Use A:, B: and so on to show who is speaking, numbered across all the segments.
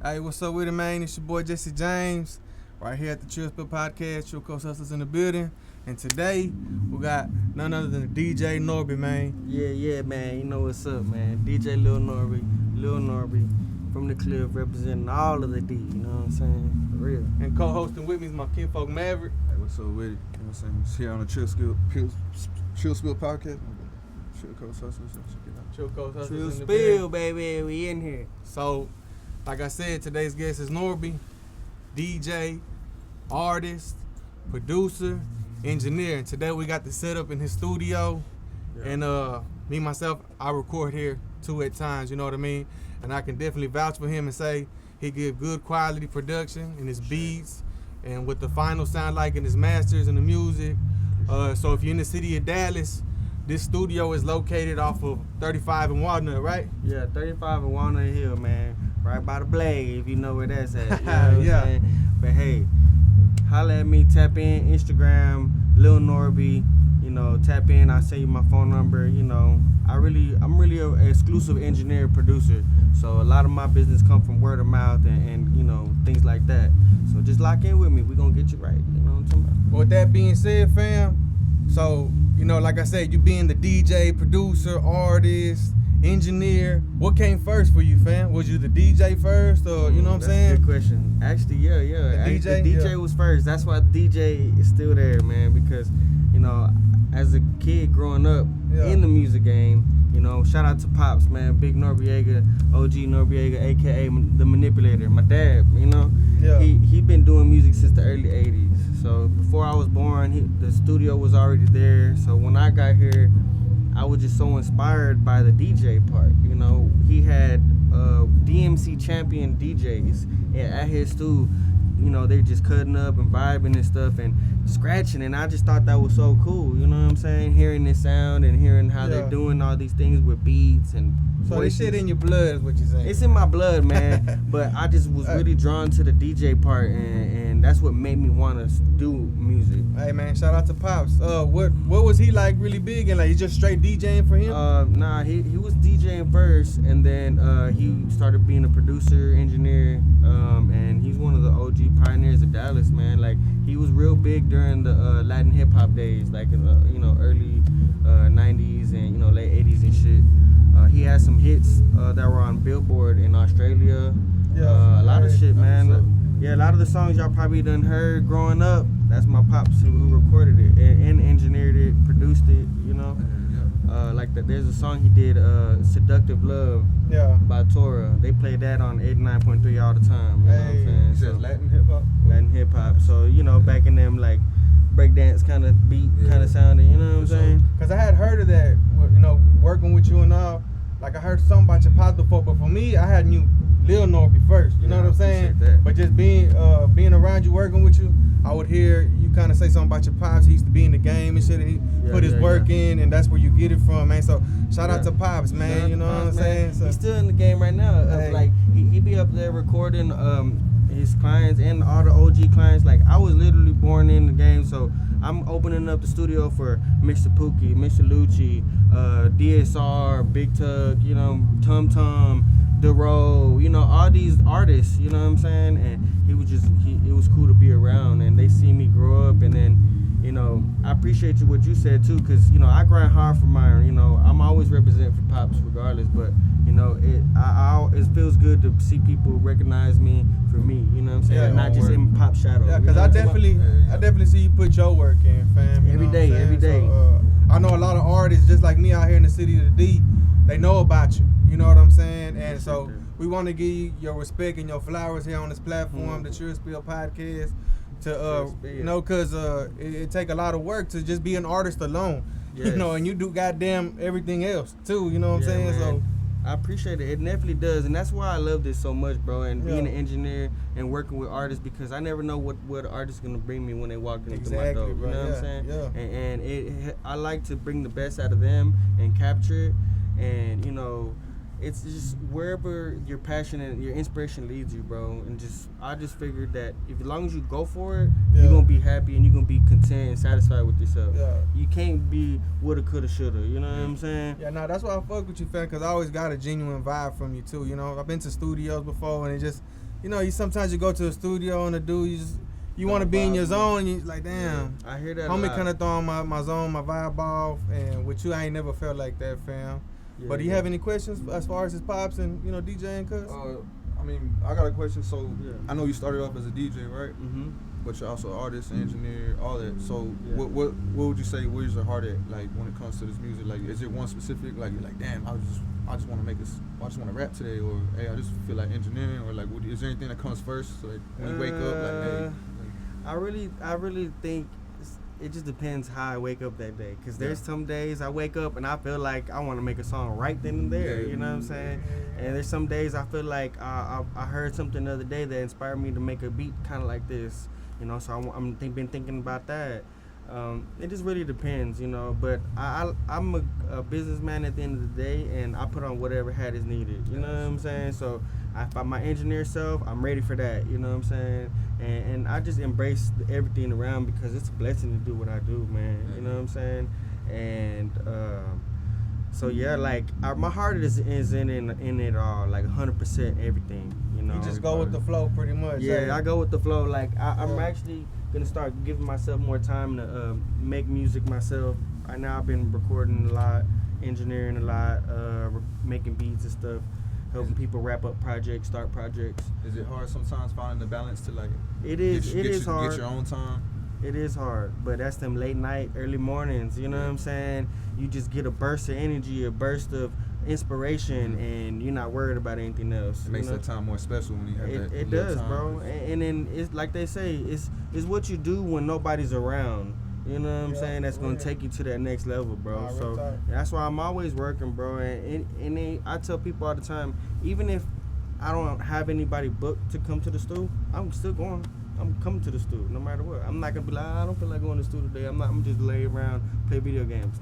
A: Hey, what's up with it, man? It's your boy Jesse James, right here at the Chill Spill Podcast. Chill Coast Hustlers in the building. And today, we got none other than DJ Norby, man.
B: Yeah, man. You know what's up, man. DJ Lil Norby from the Cliff, representing all of the D. You know what I'm saying? For real.
A: And co-hosting with me is my kinfolk Maverick.
C: Hey, what's up with it? You know what I'm saying? It's here on the Chill Spill Podcast. Chill Coast Hustlers. Check it out.
A: Chill Coast Hustlers
B: True
A: in the
B: Spill,
A: building.
B: baby. We in here.
A: So, like I said, today's guest is Norby, DJ, artist, producer, engineer. And today we got the setup in his studio.
B: Yeah.
A: And me, myself, I record here too at times, you know what I mean? And I can definitely vouch for him and say he give good quality production in his beats and what the final sound like in his masters and the music. So if you're in the city of Dallas, this studio is located off of 35 and Walnut, right?
B: Yeah, 35 and Walnut Hill, man. Right by the Blade, if you know where that's at. You know what
A: Yeah.
B: I'm saying? But hey, holla at me, tap in, Instagram, Lil Norby. You know, tap in, I'll send you my phone number. You know, I'm really an exclusive engineer producer. So a lot of my business come from word of mouth and you know, things like that. So just lock in with me. We're going to get you right. You know what I'm talking about?
A: With that being said, fam, so, you know, like I said, you being the DJ, producer, artist, engineer, what came first for you, fam? Was you the DJ first, or, you know what I'm
B: That's
A: saying?
B: a good question. Actually, yeah.
A: The DJ?
B: The DJ
A: Yeah.
B: was first. That's why DJ is still there, man, because, you know, as a kid growing up
A: Yeah.
B: in the music game, you know, shout out to Pops, man, Big Norbiega, OG Norbiega, a.k.a. The Manipulator, my dad, you know.
A: Yeah.
B: He been doing music since the early 80s. So before I was born, the studio was already there. So when I got here, I was just so inspired by the DJ part. You know, he had DMC champion DJs at his studio. You know, they're just cutting up and vibing and stuff and scratching, and I just thought that was so cool. You know what I'm saying? Hearing this sound and hearing how
A: Yeah.
B: they're doing all these things with beats and
A: So this
B: voices.
A: shit in your blood is what you're saying.
B: It's in my blood, man. But I just was really drawn to the DJ part, and that's what made me want to do music.
A: Hey, man, shout out to Pops. What was he like really big and like, he just straight DJing for him?
B: Nah, he was DJing first, and then he started being a producer, engineer, and he's one of the OG pioneers of Dallas, man. Like, he was real big during the Latin hip hop days, like in you know, early 90s and you know, late 80s and shit. He had some hits that were on Billboard in Australia.
A: Yeah.
B: A lot of shit,
A: That's what's up.
B: man. Yeah, a lot of the songs y'all probably done heard growing up. That's my pops who recorded it and engineered it, produced it. You know, like that. There's a song he did, "Seductive Love"
A: Yeah.
B: by Tora. They played that on 89.3 all the time. You know what I'm
A: Hey,
B: saying?
C: You said Latin hip hop?
B: Latin hip hop. So you know, back in them like breakdance kind of beat,
C: Yeah.
B: kind of sounding. You know what I'm
C: For sure.
B: saying?
A: Cause I had heard of that, you know, working with you and all. Like I heard something about your pops before, but for me, I had knew Lil Norby first. You know
B: Yeah,
A: what I'm
B: I
A: saying?
B: appreciate that.
A: But just being around you, working with you, I would hear you kind of say something about your pops. He used to be in the game and shit. And he
B: Yeah,
A: put his
B: yeah,
A: work in, and that's where you get it from, man. So shout out
B: Yeah.
A: to Pops, man.
B: Shout out
A: You
B: to
A: know what I'm
B: Pops, man.
A: saying? So,
B: He's still in the game right now.
A: Hey.
B: Like he be up there recording his clients and all the OG clients. Like, I was literally born in the game, so I'm opening up the studio for Mr. Pookie, Mr. Lucci, DSR, Big Tug, you know, Tum Tum, Dero, you know, all these artists. You know what I'm saying? And it was cool to be around, and they see me grow up, and then. You know, I appreciate what you said too, cause you know I grind hard for mine. You know, I'm always representing for Pops regardless, but you know it feels good to see people recognize me for me. You know what I'm saying?
A: Yeah,
B: Not just
A: work.
B: in Pop's shadow.
A: yeah,
B: you
A: cause
B: know
A: I
B: what I'm talking about?
A: definitely see you put your work in, fam. You
B: Every
A: know
B: day,
A: what I'm
B: every
A: saying?
B: day.
A: So, I know a lot of artists just like me out here in the city of the D. They know about you. You know what I'm saying? And
B: Yes,
A: so
B: sir.
A: we want to give you your respect and your flowers here on this platform, the Chill Spill Podcast. To
B: Chill Spill.
A: you know, cause it take a lot of work to just be an artist alone. You
B: Yes.
A: know, and you do goddamn everything else too. You know what I'm
B: Yeah,
A: saying?
B: man.
A: So
B: I appreciate it. It definitely does, and that's why I love this so much, bro. And being
A: Yeah.
B: an engineer and working with artists, because I never know what an artist is gonna bring me when they walk into my
A: Exactly,
B: door. You
A: bro.
B: know what
A: Yeah,
B: I'm saying?
A: yeah.
B: And I like to bring the best out of them and capture it. And you know, it's just wherever your passion and your inspiration leads you, bro. And I just figured that if as long as you go for it,
A: Yeah.
B: you're gonna be happy and you're gonna be content and satisfied with yourself.
A: Yeah.
B: You can't be woulda, coulda, shoulda. You know what I'm saying?
A: Yeah, nah, that's why I fuck with you, fam, because I always got a genuine vibe from you, too. You know, I've been to studios before, and it just, you know, sometimes you go to a studio and the dude, you want to
C: Don't
A: be in your
C: vibe,
A: zone, and you like, damn.
B: I hear that.
A: Homie
B: a
A: kind
B: lot.
A: of throwing my zone, my vibe off, and with you, I ain't never felt like that, fam.
B: Yeah,
A: But do you
B: yeah.
A: have any questions as far as his pops and, you know, DJing, cuz?
C: I mean, I got a question. So,
B: Yeah.
C: I know you started off as a DJ, right?
B: Mm-hmm.
C: But you're also an artist, engineer, all that. So,
B: Yeah.
C: what would you say? Where's your heart at? Like when it comes to this music, like is it one specific? Like you're like, damn, I just want to make this. I just want to rap today, or hey, I just feel like engineering, or like, is there anything that comes first? So like when you wake up, like, hey,
B: I really think it just depends how I wake up that day. Cause there's some days I wake up and I feel like I want to make a song right then and there.
C: Yeah.
B: You know what I'm saying? And there's some days I feel like I heard something the other day that inspired me to make a beat kind of like this. You know, so been thinking about that. It just really depends, you know. But I'm a businessman at the end of the day, and I put on whatever hat is needed. You know what I'm saying? So if I'm my engineer self, I'm ready for that. You know what I'm saying? And I just embrace everything around because it's a blessing to do what I do, man. You know what I'm saying? And so yeah, like my heart is in it all, like 100% everything. You know.
A: You just go with the flow pretty much.
B: Yeah, I go with the flow. Like I'm
A: Yeah.
B: actually gonna start giving myself more time to make music myself. Right now I've been recording a lot, engineering a lot, making beats and stuff, helping people wrap up projects, start projects.
C: is it hard sometimes finding the balance to like?
B: It is. It is hard.
C: Get your own time.
B: It is hard, but that's them late night, early mornings. You know what I'm saying? You just get a burst of energy, a burst of inspiration, and you're not worried about anything else.
C: It makes
B: you know?
C: that time more special when you have that.
B: It
C: little
B: does,
C: time.
B: bro. And then it's like they say, it's what you do when nobody's around. You know what I'm
A: Yeah,
B: saying? That's gonna
A: yeah.
B: take you to that next level, bro.
A: Nah, real
B: So
A: talk.
B: that's why I'm always working, bro. I tell people all the time, even if I don't have anybody booked to come to the stool, I'm still going. I'm coming to the stool no matter what. I'm not gonna be like, I don't feel like going to the stool today. I'm just lay around, play video games.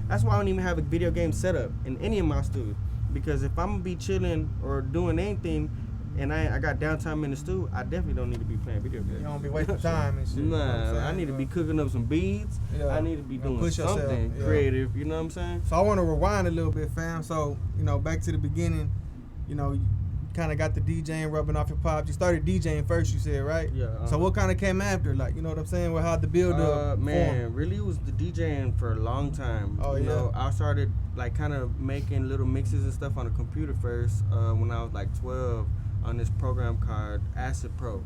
B: That's why I don't even have a video game set up in any of my studios. Because if I'm gonna be chilling or doing anything and I got downtime in the stool, I definitely don't need to be playing video games.
A: You don't be wasting time and shit. You know what I'm
B: Nah,
A: saying?
B: I need to be cooking up some beads.
A: Yeah.
B: I need to be
A: And
B: doing
A: push yourself,
B: something
A: yeah.
B: creative. You know what I'm saying?
A: So I want to rewind a little bit, fam. So, you know, back to the beginning, you know, you kind of got the DJing rubbing off your pops. You started DJing first, you said, right?
B: Yeah.
A: So what kind of came after? Like, you know what I'm saying? Well, how'd the build up?
B: Man,
A: form?
B: really was the DJing for a long time.
A: Oh,
B: you
A: yeah?
B: know, I started like kind of making little mixes and stuff on the computer first when I was like 12 on this program called Acid Pro.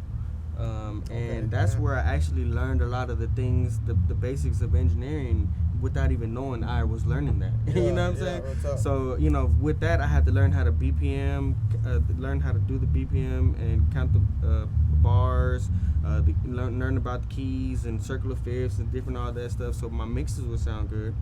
B: And that's
A: yeah.
B: where I actually learned a lot of the things, the basics of engineering without even knowing I was learning that.
A: Yeah,
B: You know what I'm
A: yeah,
B: saying?
A: real talk.
B: So, you know, with that, I had to learn how to BPM, learn how to do the BPM and count the bars, learn about the keys and circle of fifths and different all that stuff so my mixes would sound good.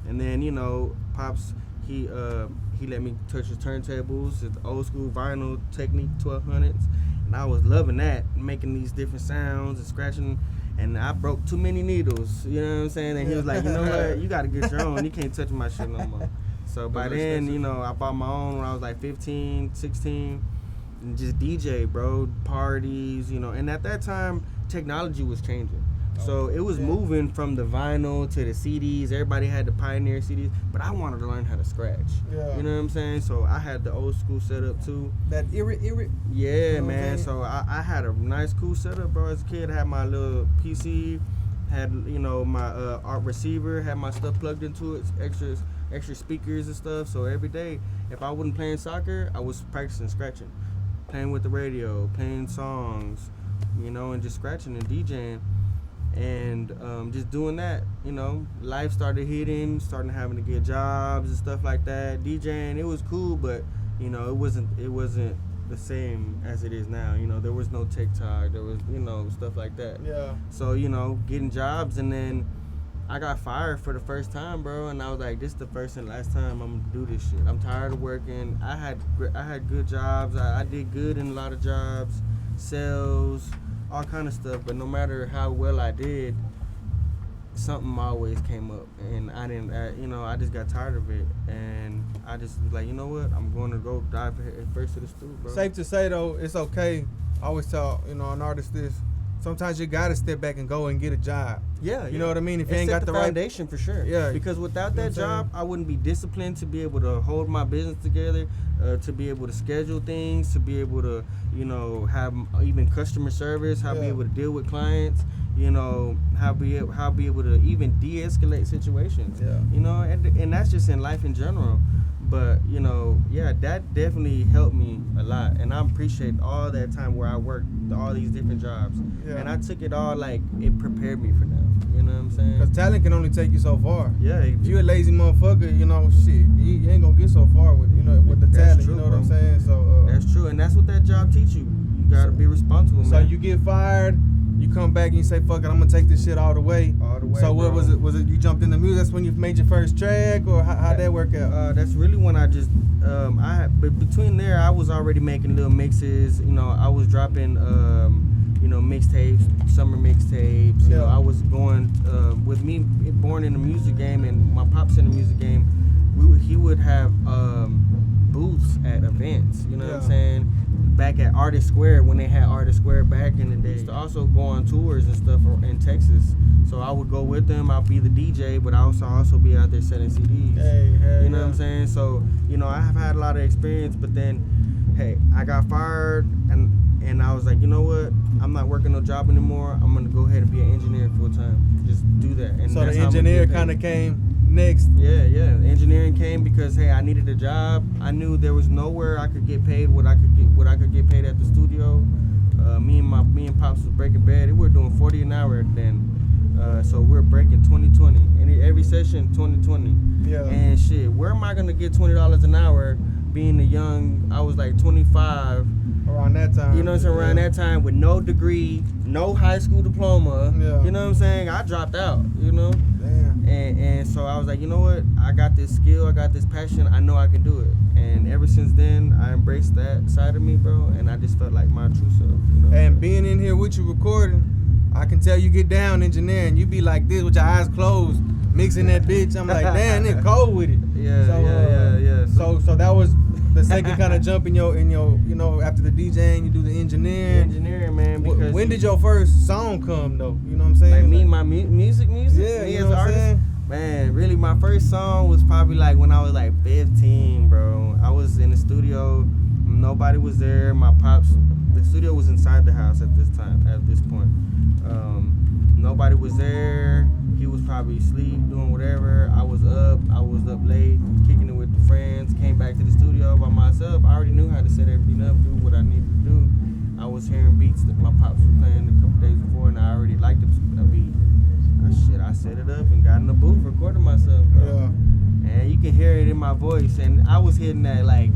B: And then, you know, Pops, he let me touch his turntables, his old school vinyl Technique 1200s. And I was loving that, making these different sounds and scratching. And I broke too many needles, you know what I'm saying? And he was like, you know what, you gotta get your own. You can't touch my shit no more. So by
C: Those are
B: then,
C: expensive.
B: you know, I bought my own when I was like 15, 16. And just DJ, bro, parties, you know. And at that time, technology was changing. So it was
A: Yeah.
B: moving from the vinyl to the CDs. Everybody had the Pioneer CDs. But I wanted to learn how to scratch.
A: Yeah.
B: You know what I'm saying? So I had the old school setup too.
A: That eerie.
B: Yeah,
A: You know what I'm
B: man.
A: saying?
B: So I had a nice, cool setup, bro. As a kid, I had my little PC, had you know my art receiver, had my stuff plugged into it, extra speakers and stuff. So every day, if I wasn't playing soccer, I was practicing scratching, playing with the radio, playing songs, you know, and just scratching and DJing. And just doing that, you know, life started hitting, starting having to get jobs and stuff like that. DJing, it was cool, but you know, it wasn't the same as it is now. You know, there was no TikTok, there was, you know, stuff like that.
A: Yeah.
B: So, you know, getting jobs, and then I got fired for the first time, bro, and I was like, this is the first and last time I'm gonna do this shit. I'm tired of working. I had good jobs. I did good in a lot of jobs, sales, all kind of stuff, but no matter how well I did, something always came up, and I just got tired of it, and I just was like, you know what, I'm going to go dive first to the stool, bro.
A: Safe to say though, it's okay. I always tell, you know, an artist this, sometimes you gotta step back and go and get a job.
B: Yeah,
A: You know what I mean? If you
B: It
A: ain't
B: set
A: got the
B: the
A: right
B: foundation for sure.
A: Yeah.
B: Because without
A: You know
B: that
A: what I'm
B: job, I wouldn't be disciplined to be able to hold my business together, to be able to schedule things, to be able to, have even customer service, how be
A: Yeah.
B: able to deal with clients, how be able to even de-escalate situations.
A: Yeah.
B: And that's just in life in general. But that definitely helped me a lot, and I appreciate all that time where I worked all these different jobs,
A: Yeah.
B: and I took it all like it prepared me for now. You know what I'm saying?
A: Because talent can only take you so far.
B: Yeah,
A: If you a lazy motherfucker, shit, you ain't gonna get so far with with the
B: That's
A: talent.
B: true,
A: You know what I'm
B: bro.
A: saying? So
B: that's true, and that's what that job teach you. You gotta be responsible,
A: so
B: man.
A: you get fired, you come back and you say, "Fuck it, I'm gonna take this shit all the way."
B: All the way,
A: So what
B: bro.
A: was it? Was it you jumped in the music? That's when you made your first track, or how'd that work out?
B: That's really when I just but between there I was already making little mixes. I was dropping mixtapes, summer mixtapes.
A: Yeah.
B: I was going with me born in the music game and my pops in the music game. He would have booths at events. You know what I'm
A: Yeah.
B: saying? Back at Artist Square when they had Artist Square back in the day. Used to also go on tours and stuff in Texas. So I would go with them. I'll be the DJ, but I also be out there selling CDs. You know what I'm saying? So, I have had a lot of experience, but then, hey, I got fired and I was like, you know what? I'm not working no job anymore. I'm going to go ahead and be an engineer full time. Just do that. And
A: So
B: that's
A: the
B: how I'm gonna
A: engineer
B: get paid.
A: kind of came next.
B: Yeah. Engineering came because hey, I needed a job. I knew there was nowhere I could get paid what I could get paid at the studio. Me and Pops was breaking bread. We were doing 40 an hour then. So we're breaking 2020. Every session 2020.
A: Yeah.
B: And shit, where am I gonna get $20 an hour being I was like 25.
A: Around that time.
B: You know what I'm saying? Around that time with no degree, no high school diploma.
A: Yeah.
B: You know what I'm saying? I dropped out,
A: Damn.
B: And so I was like, you know what? I got this skill, I got this passion, I know I can do it. And ever since then, I embraced that side of me, bro, and I just felt like my true self.
A: And being in here with you recording, I can tell you get down engineering. You be like this with your eyes closed, mixing that bitch. I'm like, damn, it cold with it.
B: Yeah,
A: So,
B: yeah.
A: So that was the second kind of jump in your after the DJing, you do the engineering.
B: Engineering, man, because
A: When did your first song come though? You know what I'm saying?
B: like me, my music,
A: Yeah,
B: me
A: you
B: as
A: know
B: an
A: what I'm
B: artist.
A: saying?
B: Man, really, my first song was probably like when I was like 15, bro. I was in the studio, nobody was there. My pops, the studio was inside the house at this point. Nobody was there. He was probably asleep, doing whatever. I was up late, kicking it with the friends. Came back to the studio by myself. I already knew how to set everything up, do what I needed to do. I was hearing beats that my pops was playing a couple days before, and I already liked a beat. I set it up and got in the booth, recorded myself, bro.
A: Yeah.
B: And you can hear it in my voice, and I was hitting that like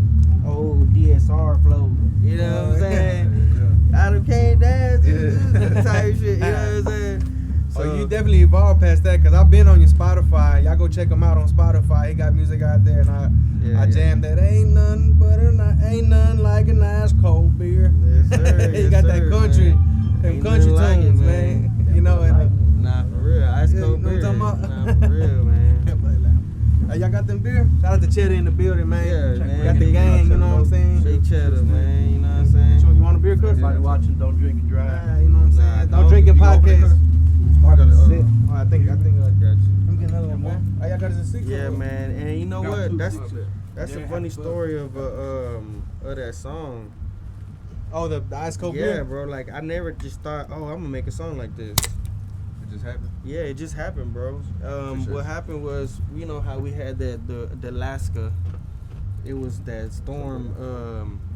B: old DSR flow. You know what I'm saying? I done came down to type shit. You know what I'm saying?
A: So you definitely evolved past that, cause I've been on your Spotify. Y'all go check him out on Spotify. He got music out there, and I jammed that. Ain't nothing like a nice cold beer.
B: Yes, sir.
A: He got that country,
B: man.
A: them
B: Ain't
A: country
B: nothing like it,
A: tunes, man. You know, and
B: Nah, for real. Ice
A: Yeah,
B: cold
A: you know
B: beer.
A: what I'm talking about?
B: Nah, for real, man.
A: Hey, y'all got them beer? Shout out to Cheddar in the building, man.
B: Yeah, man.
A: Got the gang, you know what I'm saying?
B: Straight cheddar, man. You know what I'm
A: You
B: saying?
A: want a beer, Chris?
D: Everybody watching, don't drink and drive.
A: Yeah, you know what I'm saying?
B: Nah,
A: Don't drink in
C: you gonna open it,
A: podcast.
C: Chris?
A: Start
C: Gotta,
A: with a sip. Oh, I think.
B: Got you.
A: Let me get another one, man. Oh, y'all got us a six?
B: Yeah, man. And you know
C: Got
B: what?
C: two
B: That's
C: up there.
B: a
D: Yeah,
B: funny
D: have fun.
B: story of that song.
A: Oh, the ice cold
B: Yeah,
A: beer?
B: bro. Like I never just thought, oh, I'm gonna make a song like this.
C: It just happened.
B: Yeah, it just happened, bro.
C: For sure.
B: What happened was, you know how we had the Alaska. It was that storm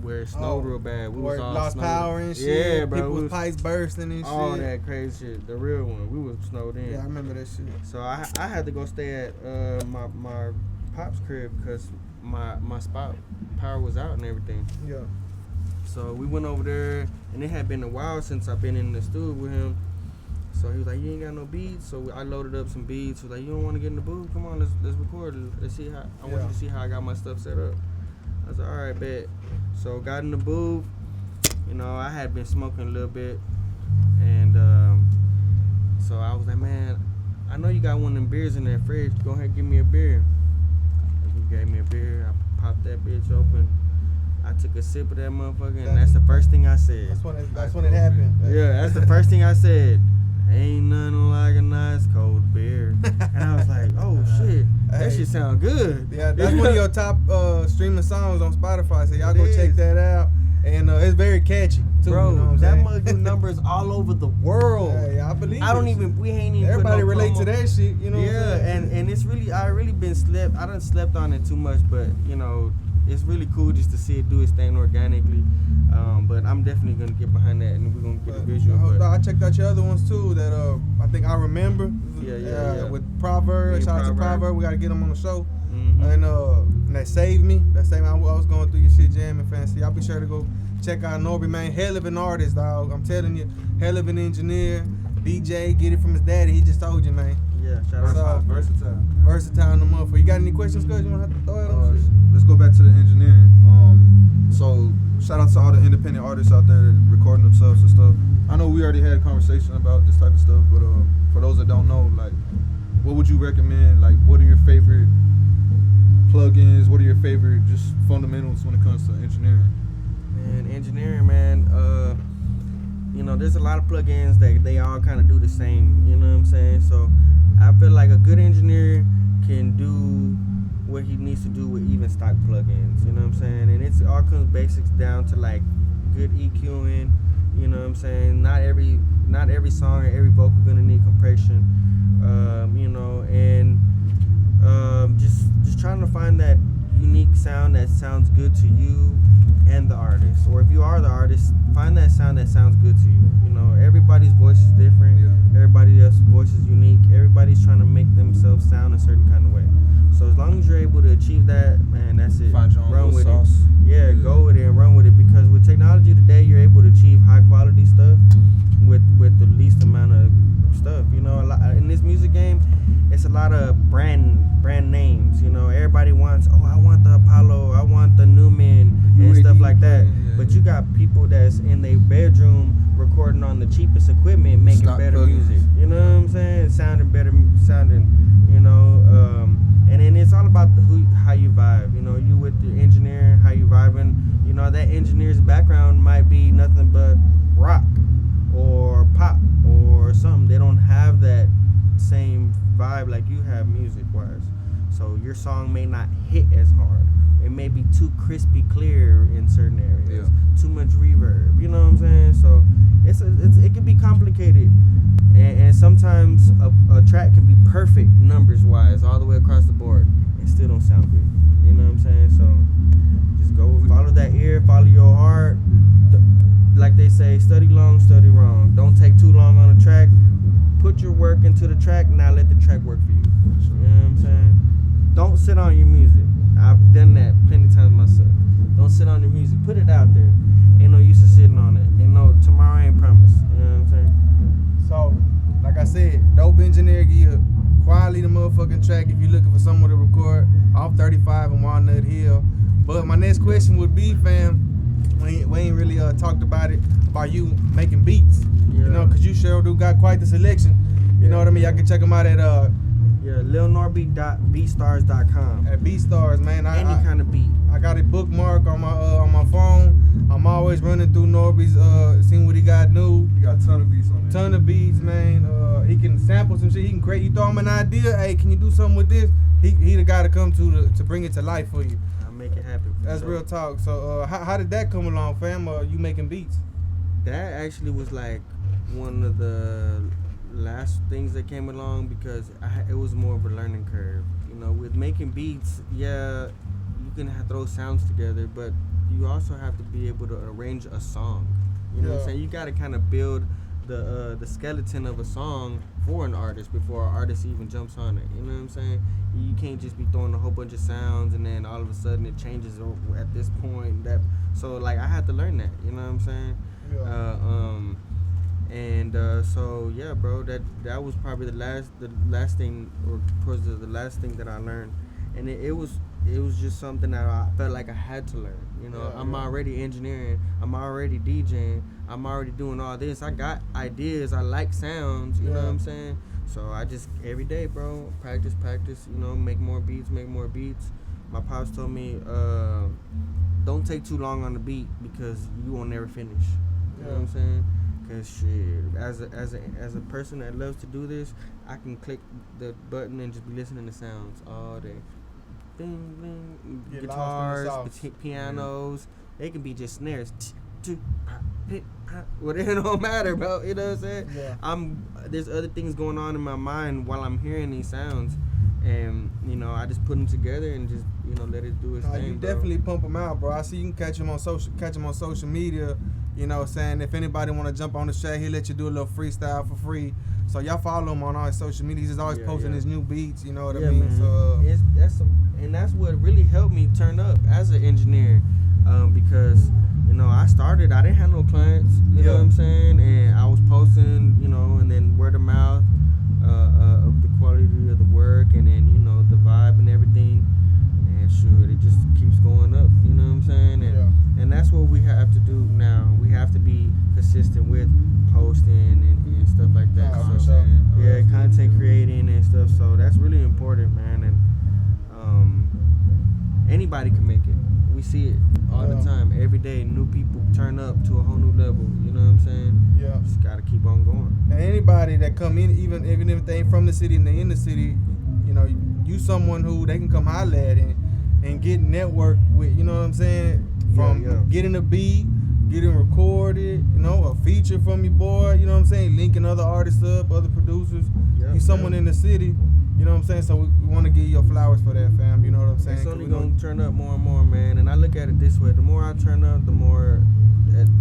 B: where it snowed real bad. We
A: Where
B: was
A: it
B: all
A: lost
B: snowed.
A: power and shit.
B: Yeah, bro.
A: People
B: we
A: with
B: was
A: pipes bursting and
B: all
A: shit.
B: that crazy shit. The real one. We was snowed in.
A: Yeah, I remember that shit.
B: So I had to go stay at my pop's crib because my spot power was out and everything.
A: Yeah.
B: So we went over there, and it had been a while since I've been in the studio with him. So he was like, "You ain't got no beats." So I loaded up some beats. He was like, "You don't want to get in the booth? Come on, let's record. Let's see how I want you to see how I got my stuff set up." I was like, "All right, bet." So got in the booth. You know, I had been smoking a little bit, and so I was like, "Man, I know you got one of them beers in that fridge. Go ahead, give me a beer." He gave me a beer. I popped that bitch open. I took a sip of that motherfucker, and that's the first thing I said.
A: That's when it happened.
B: Yeah, that's the first thing I said. Ain't nothing like a nice cold beer. And I was like, oh shit, that
A: Hey.
B: shit sound good.
A: Yeah, that's one of your top streaming songs on Spotify. So y'all
B: It
A: go check
B: is.
A: that out. And it's very catchy too.
B: Bro,
A: you know what I'm
B: that
A: saying?
B: mug do numbers all over the world.
A: Yeah, I believe
B: I don't
A: it.
B: even, we ain't even
A: Everybody
B: put no
A: relate
B: promo.
A: to that shit, you know what I'm
B: Yeah,
A: saying?
B: and it's really, I really been slept. I done slept on it too much, but you know, it's really cool just to see it do its thing organically. But I'm definitely gonna get behind that, and we're gonna get a visual. But
A: I checked out your other ones too. That I think I remember.
B: Yeah.
A: With Proverb,
B: Yeah,
A: shout out to
B: Proverb.
A: Proverb. We gotta get him on the show.
B: mhm.
A: And that saved me. That saved me. I was going through your shit jamming fancy. Y'all be sure to go check out Norby, man. Hell of an artist, dog. I'm telling you, hell of an engineer, DJ. Get it from his daddy. He just told you, man.
B: Yeah, shout out
A: So,
B: to
C: Versatile.
A: Versatile in the motherfucker. You got any questions, cuz? You wanna have to throw it on shit?
C: Let's go back to the engineering. So shout out to all the independent artists out there that recording themselves and stuff. I know we already had a conversation about this type of stuff, but for those that don't know, like, what would you recommend? Like, what are your favorite plugins? What are your favorite just fundamentals when it comes to engineering?
B: Man, engineering, man. You know, there's a lot of plugins that they all kind of do the same. You know what I'm saying? So I feel like a good engineer can do what he needs to do with even stock plugins. You know what I'm saying? And it's all comes basics down to like good EQing. You know what I'm saying? Not every song or every vocal gonna need compression. You know, and just trying to find that unique sound that sounds good to you and the artist. Or if you are the artist, find that sound that sounds good to you. You know, everybody's voice is different.
C: Yeah.
B: Everybody else's voice is unique. Everybody's trying to make themselves sound a certain kind of way. So as long as you're able to achieve that, man, that's it.
C: Find your own
B: Run
C: little
B: with
C: sauce.
B: it. Yeah, go with it and run with it, because with technology today, you're able to achieve high quality stuff with the least amount of stuff. You know, a lot, in this music game, it's a lot of brand names. You know, everybody wants, oh, I want the Apollo, I want the Newman, and stuff like that.
C: Yeah.
B: But you got people that's in their bedroom recording on the cheapest equipment, making
C: Stock
B: better
C: plugins.
B: music. You know what I'm saying? Sounding better, you know. And then it's all about how you vibe. You know, you with the engineer, how you vibing. You know, that engineer's background might be nothing but rock or pop or something. They don't have that same vibe like you have music wise. So your song may not hit as hard. It may be too crispy clear in certain areas. Too much reverb. You know what I'm saying? So it can be complicated. And sometimes a track can be perfect numbers wise all the way across the board and still don't sound good. You know what I'm saying? So just go follow that ear, follow your heart. Like they say, study long, study wrong. Don't take too long on a track. Put your work into the track, now let the track work for you. You know what I'm saying? Don't sit on your music. I've done that plenty of times myself. Don't sit on your music. Put it out there. Ain't no use of sitting on it. Ain't no tomorrow ain't promised. You know what I'm saying?
A: So, like I said, dope engineer give you quality the motherfucking track if you're looking for someone to record off 35 and Walnut Hill. But my next question would be, fam, we ain't really talked about it, about you making beats. You know, because you sure do got quite the selection. You know what I mean? Y'all can check them out at
B: lilnorby.beatstars.com.
A: at BeatStars, man.
B: Any kind of beat.
A: I got it bookmarked on my phone. I'm always running through Norby's, seeing what he got new.
C: You got a ton of beats on there.
A: Ton of beats, man. He can sample some shit. He can create. You throw him an idea. Hey, can you do something with this? He the guy to come to bring it to life for you.
B: I'll make it happen.
A: That's
B: So,
A: real talk. So how did that come along, fam? You making beats?
B: That actually was like one of the last things that came along, because it was more of a learning curve. You know, with making beats, yeah, you can throw sounds together, but you also have to be able to arrange a song. You know what I'm saying? You got to kind of build the skeleton of a song for an artist before an artist even jumps on it. You know what I'm saying? You can't just be throwing a whole bunch of sounds and then all of a sudden it changes at this point. So like I had to learn that. You know what I'm saying? So yeah, bro, that was probably the last thing, or towards the last thing that I learned, and it was just something that I felt like I had to learn. You know, I'm already engineering, I'm already DJing, I'm already doing all this. I got ideas, I like sounds. You know what I'm saying? So I just every day, bro, practice. You know, make more beats. my pops told me, don't take too long on the beat because you won't never finish. You know what I'm saying? Cause shit, as a person that loves to do this, I can click the button and just be listening to sounds all day. Ding, ding,
A: Get
B: guitars,
A: lost in the sauce.
B: pianos. They can be just snares. Well, it don't matter, bro. You know what I'm saying?
A: Yeah.
B: There's other things going on in my mind while I'm hearing these sounds, and I just put them together and just let it do its thing.
A: You
B: bro.
A: definitely pump them out, bro. I see you can catch him on social media. Saying if anybody want to jump on the track, he'll let you do a little freestyle for free. So y'all follow him on all his social media. He's always posting his new beats. You know what I mean?
B: Man.
A: So
B: that's what really helped me turn up as an engineer, because I started. I didn't have no clients. You know what I'm saying? And I was posting, and then word of mouth of the quality of the work, and then the vibe and everything. And sure, it just keeps going up. You know what I'm saying? And that's what we have to do now. We have to be consistent with posting and stuff like that. Content creating and stuff. So that's really important, man. And anybody can make it. We see it all the time. Every day, new people turn up to a whole new level. You know what I'm saying?
A: Yeah.
B: Just gotta keep on going.
A: And anybody that come in, even if they ain't from the city and they in the city, you someone who they can come holler at and get networked with. You know what I'm saying? From getting a beat, getting recorded, a feature from your boy. You know what I'm saying? Linking other artists up, other producers. You someone in the city. You know what I'm saying? So we want to give you your flowers for that, fam. You know what I'm saying?
B: It's only going to turn up more and more, man. And I look at it this way. The more I turn up, the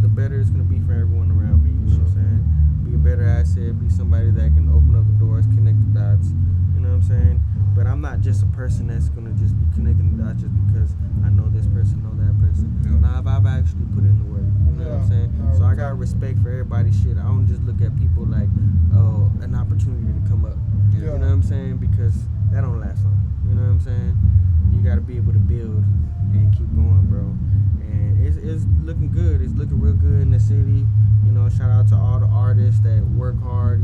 B: better it's going to be for everyone around me. You know what I'm saying? Be a better asset. Be somebody that can open up the doors, connect the dots. You know what I'm saying? But I'm not just a person that's going to just be connecting the dots just because I know this person, know that person. Nah, I've actually put in the work. You know what I'm saying? So I got respect for everybody's shit. I don't just look at people like, oh, an opportunity to come up. You know what I'm saying? Because that don't last long. You know what I'm saying? You got to be able to build and keep going, bro. And it's looking good. It's looking real good in the city. Shout out to all the artists that work hard.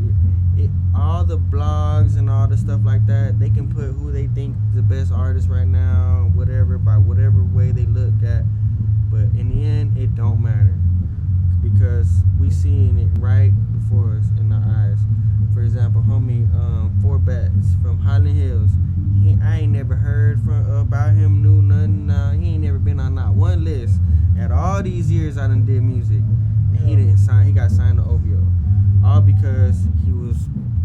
B: All the blogs and all the stuff like that, they can put who they think the best artist right now, whatever, by whatever way they look at. But in the end, it don't matter. Because we seeing it right before us in our eyes. For example, homie, Four Bats from Highland Hills. I ain't never heard about him, knew nothing. He ain't never been on not one list. At all these years I done did music. And he didn't sign, he got signed to OVO. All because he was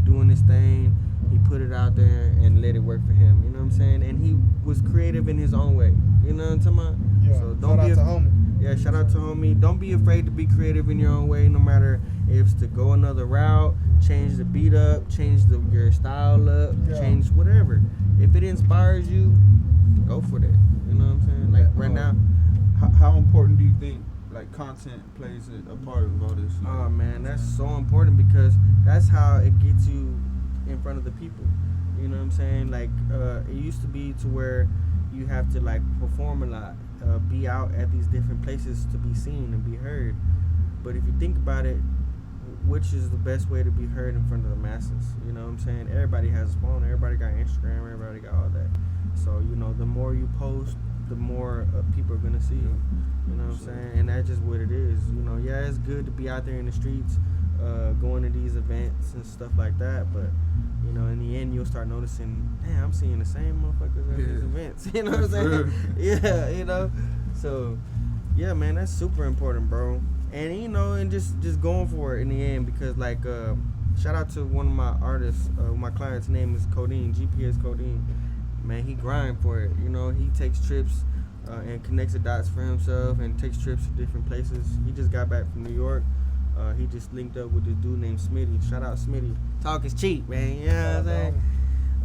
B: doing his thing. He put it out there and let it work for him. You know what I'm saying? And he was creative in his own way. You know what I'm talking about?
A: Yeah.
B: So don't
A: shout out to homie.
B: Yeah, shout out to homie. Don't be afraid to be creative in your own way, no matter if it's to go another route, change the beat up, change your style up, change whatever. If it inspires you, go for that. You know what I'm saying? Like right now.
C: How important do you think content plays a part of all this?
B: Oh man, that's so important because that's how it gets you in front of the people. You know what I'm saying? It used to be to where you have to perform a lot, be out at these different places to be seen and be heard. But if you think about it, which is the best way to be heard in front of the masses? You know what I'm saying? Everybody has a phone, everybody got Instagram, everybody got all that. So, the more you post, the more people are going to see you. You know what I'm saying? And that's just what it is. It's good to be out there in the streets, going to these events and stuff like that. But, in the end, you'll start noticing, damn, I'm seeing the same motherfuckers at these events. You know what I'm saying? Yeah, So, yeah, man, that's super important, bro. And, and just going for it in the end because, shout out to one of my artists, my client's name is Codeine, GPS Codeine. Man, he grind for it. He takes trips and connects the dots for himself and takes trips to different places. He just got back from New York. He just linked up with this dude named Smitty. Shout out Smitty. Talk is cheap, man. You know what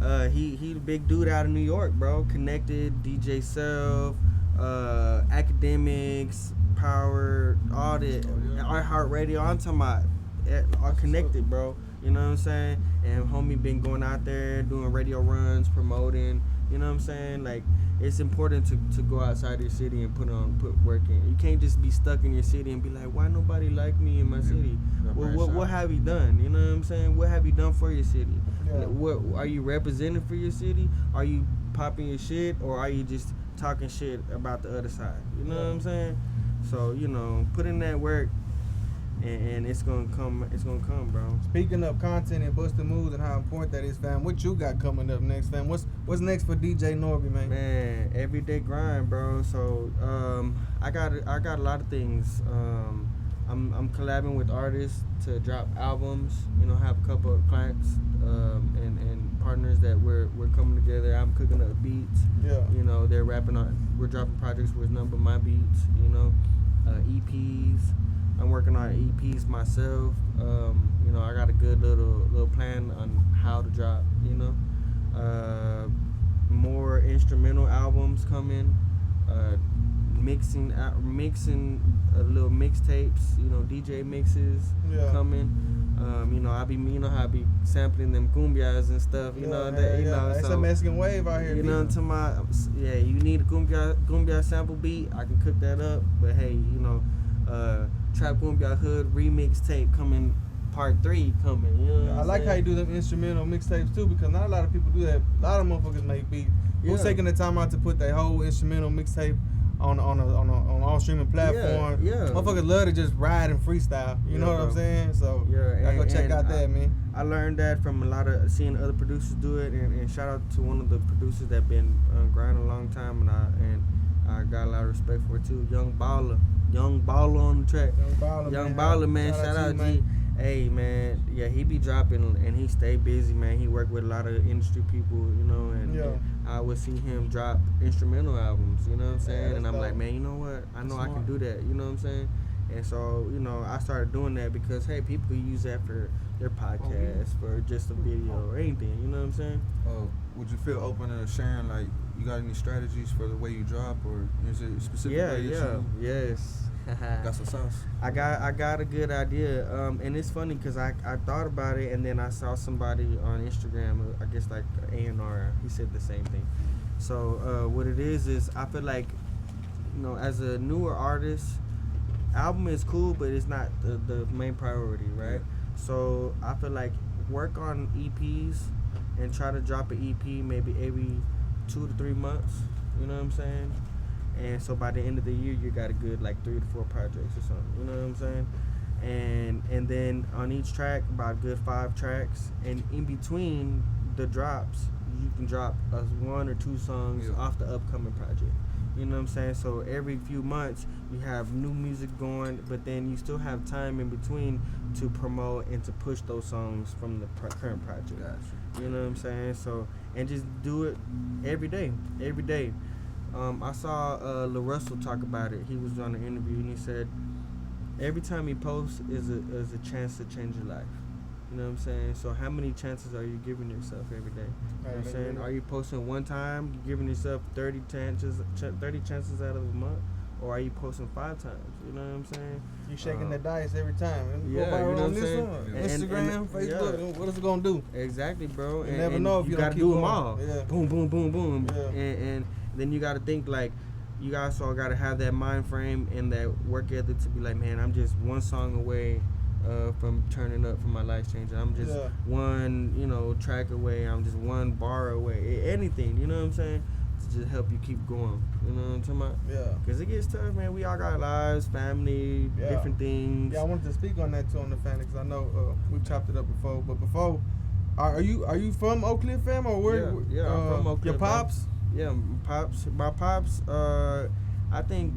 B: I'm saying? He the big dude out of New York, bro. Connected, DJ Self, Academics, Power, all the iHeartRadio. I'm talking about all connected, bro. You know what I'm saying? And homie been going out there doing radio runs, promoting. You know what I'm saying? It's important to go outside your city and put work in. You can't just be stuck in your city and be like, why nobody like me in my city? Well, what have you done? You know what I'm saying? What have you done for your city? What are you representing for your city? Are you popping your shit, or are you just talking shit about the other side. You know what I'm saying? So, you know, put in that work and it's gonna come. It's gonna come, bro.
A: Speaking of content and busting moves and how important that is, fam, what you got coming up next, fam? What's next for DJ Norby, man?
B: Man, everyday grind, bro. So I got a lot of things. I'm collabing with artists to drop albums. You know, have a couple of clients and partners that we're coming together. I'm cooking up beats.
A: Yeah.
B: You know, they're rapping on. We're dropping projects with none but my beats. You know, EPs. I'm working on EPs myself. You know, I got a good little plan on how to drop. You know, more instrumental albums coming. Mixing little mixtapes. You know, DJ mixes coming. You know, you know how I be sampling them cumbias and stuff. You know, that, you know,
A: it's
B: so,
A: a Mexican wave out here.
B: you know, you need a cumbia sample beat. I can cook that up. But hey, you know, Trap Cumbia Hood remix tape coming, part 3 coming. You know, what
A: I
B: I'm
A: like how you
B: saying?
A: do them instrumental mixtapes too, because not a lot of people do that. A lot of motherfuckers make beats. Who's taking the time out to put that whole instrumental mixtape on all streaming platforms?
B: Yeah.
A: Motherfuckers love to just ride and freestyle. You know what I'm saying? So I go check out that, man.
B: I learned that from a lot of seeing other producers do it, and shout out to one of the producers that been grinding a long time, and I got a lot of respect for it too. Young Baller on the track. Young Baller, man. Shout out,
A: to you,
B: G. Hey, man. Yeah, he be dropping and he stay busy, man. He work with a lot of industry people, you know, and I would see him drop instrumental albums, you know what I'm saying? And I'm
A: dope.
B: like, man, you know what? I know I can do that, you know what I'm saying? And so, you know, I started doing that because, hey, people use that for their podcast, for just a video or anything, you know what I'm saying?
C: Would you feel open to sharing, like, you got any strategies for the way you drop, or is it specific way
B: Yes.
C: got some sauce?
B: I got a good idea, and it's funny because I thought about it, and then I saw somebody on Instagram, I guess like A&R, he said the same thing. So what it is I feel like, you know, as a newer artist, album is cool, but it's not the main priority, right? So I feel like work on EPs and try to drop an EP maybe every 2 to 3 months, you know what I'm saying? And so by the end of the year, you got a good like 3 to 4 projects or something. You know what I'm saying? And then on each track, about a good 5 tracks. And in between the drops, you can drop 1 or 2 songs off the upcoming project. You know what I'm saying? So every few months, you have new music going, but then you still have time in between to promote and to push those songs from the current project.
C: Gotcha.
B: You know what I'm saying? So, and just do it every day. I saw La Russell talk about it. He was on an interview and he said, every time he posts is a chance to change your life. You know what I'm saying? So how many chances are you giving yourself every day? You know what I'm saying? Are you posting one time, you giving yourself 30 chances out of a month? Or are you posting 5 times? You know what I'm saying?
A: You shaking the dice every time.
B: Yeah,
A: go viral
B: you know
A: on
B: what I'm
A: this
B: saying?
A: one.
B: And-
A: Instagram,
B: and-
A: Facebook. What is it gonna do?
B: Exactly, bro.
A: You never know if you don't
B: gotta
A: keep
B: do them
A: going.
B: all.
A: Yeah.
B: Boom, boom, boom, boom.
A: Yeah.
B: And then you gotta think like, you also gotta have that mind frame and that work ethic to be like, man, I'm just one song away from turning up for my life changing. I'm just one, you know, track away. I'm just one bar away. Anything, you know what I'm saying? To just help you keep going. You know what I'm talking about?
A: Yeah.
B: Because it gets tough, man. We all got lives, family, different things.
A: Yeah, I wanted to speak on that too on the family because I know we've chopped it up before. But before, are you from Oak Cliff, fam, or where?
B: Yeah, I'm from Oak Cliff.
A: Your pops?
B: Yeah, my pops. I think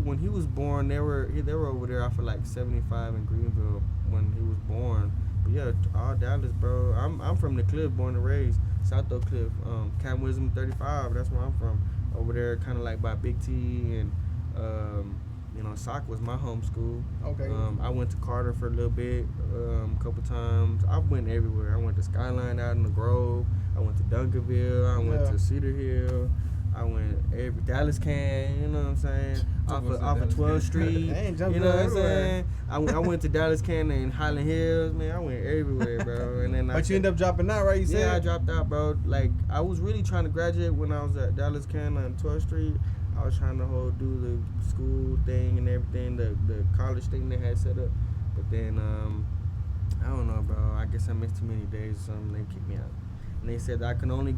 B: when he was born, they were over there off of like 75 in Greenville when he was born. But yeah, all Dallas, bro. I'm from the Cliff, born and raised, South Oak Cliff, Camp Wisdom 35. That's where I'm from. Over there, kind of like by Big T and you know, Sock was my home school.
A: Okay.
B: I went to Carter for a little bit, a couple times. I went everywhere. I went to Skyline out in the Grove. I went to Duncanville. I went to Cedar Hill. I went every Dallas Can, you know what I'm saying? Off of 12th Street. You know what I'm saying? I went to Dallas Can and Highland Hills, man. I went everywhere, bro. And then
A: But you ended up dropping out, right? You said?
B: Yeah, I dropped out, bro. Like, I was really trying to graduate when I was at Dallas Can on 12th Street. I was trying to do the school thing and everything, the college thing they had set up. But then, I don't know, bro. I guess I missed too many days or something. They kicked me out. And they said I can only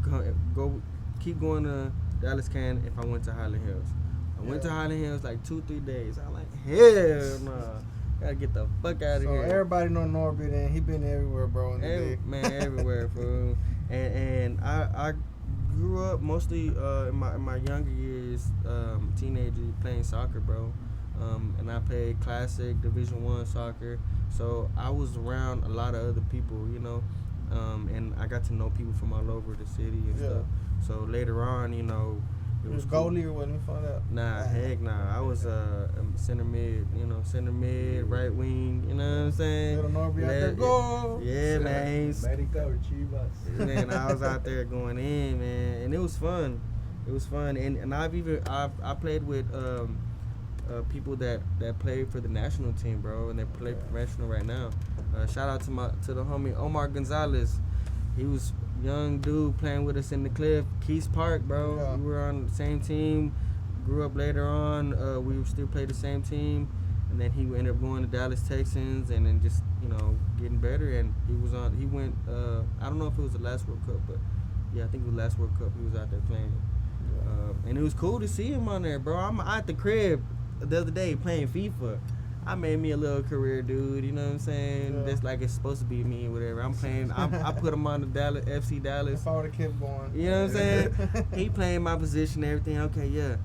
B: keep going to Dallas can if I went to Highland Hills. I went to Highland Hills like 2-3 days. I'm like, hell nah. Gotta get the fuck out of
A: So
B: here.
A: everybody know Norbit, and he been everywhere, bro. In the day.
B: Man, everywhere, fool. And I grew up mostly in my younger years, teenager, playing soccer, bro. And I played classic Division I soccer. So I was around a lot of other people, you know. And I got to know people from all over the city and stuff. So later on, you know,
A: it was goalie or wasn't found out?
B: Nah, heck nah. I was center mid, right wing, you know what I'm saying?
A: Little Norbit out there, go!
B: Yeah, man. Man, I was out there going in, man, and it was fun. It was fun, and I played with people that played for the national team, bro, and they play professional right now. Shout out to the homie Omar Gonzalez. He was young dude playing with us in the Cliff, Keys Park, bro.
A: Yeah.
B: We were on the same team. Grew up later on. We still played the same team, and then he ended up going to Dallas Texans, and then just getting better. And he went. I don't know if it was the last World Cup, but yeah, I think it was the last World Cup. He was out there playing, and it was cool to see him on there, bro. I'm at the crib the other day playing FIFA. I made me a little career, dude. You know what I'm saying?
A: Yeah.
B: That's like it's supposed to be me or whatever. I'm playing. I put him on the Dallas FC Dallas.
A: If I would have kept going.
B: You know what I'm saying? He playing my position, everything. Okay, yeah.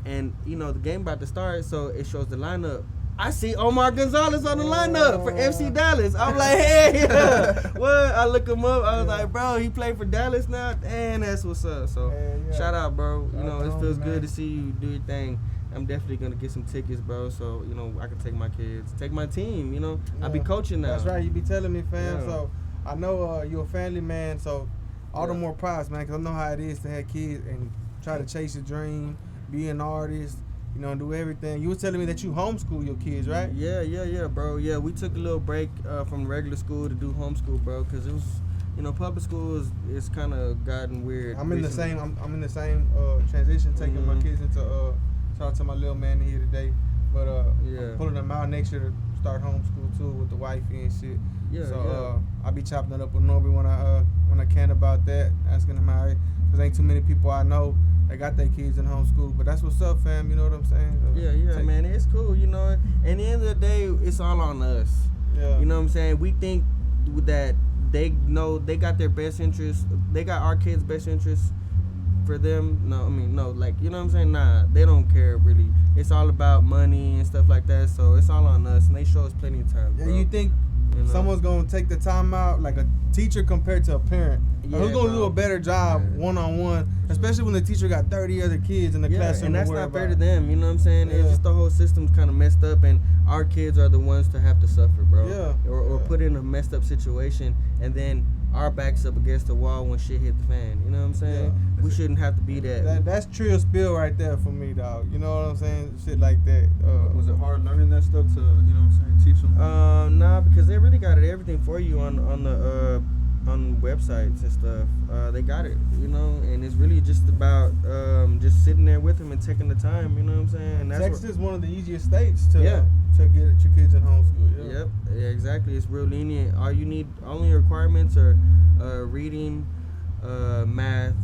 B: And the game about to start, so it shows the lineup. I see Omar Gonzalez on the lineup for FC Dallas. I'm like, hey, what? I look him up. I was like, bro, he played for Dallas now. Damn, that's what's up. So shout out, bro. It feels good to see you do your thing. I'm definitely gonna get some tickets, bro. So I can take my kids, take my team. I'll be coaching now.
A: That's right. You be telling me, fam.
B: Yeah.
A: So I know you're a family man. So all the more props, man, because I know how it is to have kids and try to chase your dream, be an artist, and do everything. You was telling me that you homeschool your kids, right?
B: Yeah, bro. Yeah, we took a little break from regular school to do homeschool, bro, because it was. Public school is kind of gotten weird.
A: I'm in the same. I'm in the same transition, taking my kids into. Shout out to my little man here today, but I'm pulling them out next year to start homeschool too with the wifey and shit. I'll be chopping it up with Norbit when I can about that, asking him how, cause ain't too many people I know that got their kids in homeschool. But that's what's up, fam. You know what I'm saying?
B: Man, it's cool. At the end of the day, it's all on us.
A: Yeah.
B: You know what I'm saying? We think that they know they got their best interests. They got our kids' best interests for them. No, like, you know what I'm saying? Nah, they don't care really. It's all about money and stuff like that. So it's all on us, and they show us plenty of time.
A: Yeah, you think someone's gonna take the time out, like a teacher compared to a parent? Who's gonna do a better job one-on-one, especially when the teacher got 30 other kids in the classroom?
B: And that's not fair to them. You know what I'm saying? It's just the whole system's kind of messed up, and our kids are the ones to have to suffer, bro. Or put in a messed up situation, and then our back's up against the wall when shit hit the fan. You know what I'm saying? We shouldn't have to be that.
A: That's Trill Spill right there for me, dog. You know what I'm saying? Shit like that.
C: Was it hard learning that stuff to, teach them?
B: Nah, because they really got everything for you on the websites and stuff. They got it, and it's really just about just sitting there with them and taking the time. You know what I'm saying? And
A: Texas is one of the easiest states to get your kids in homeschool.
B: Yep. Yeah, exactly. It's real lenient. Only requirements are reading, math,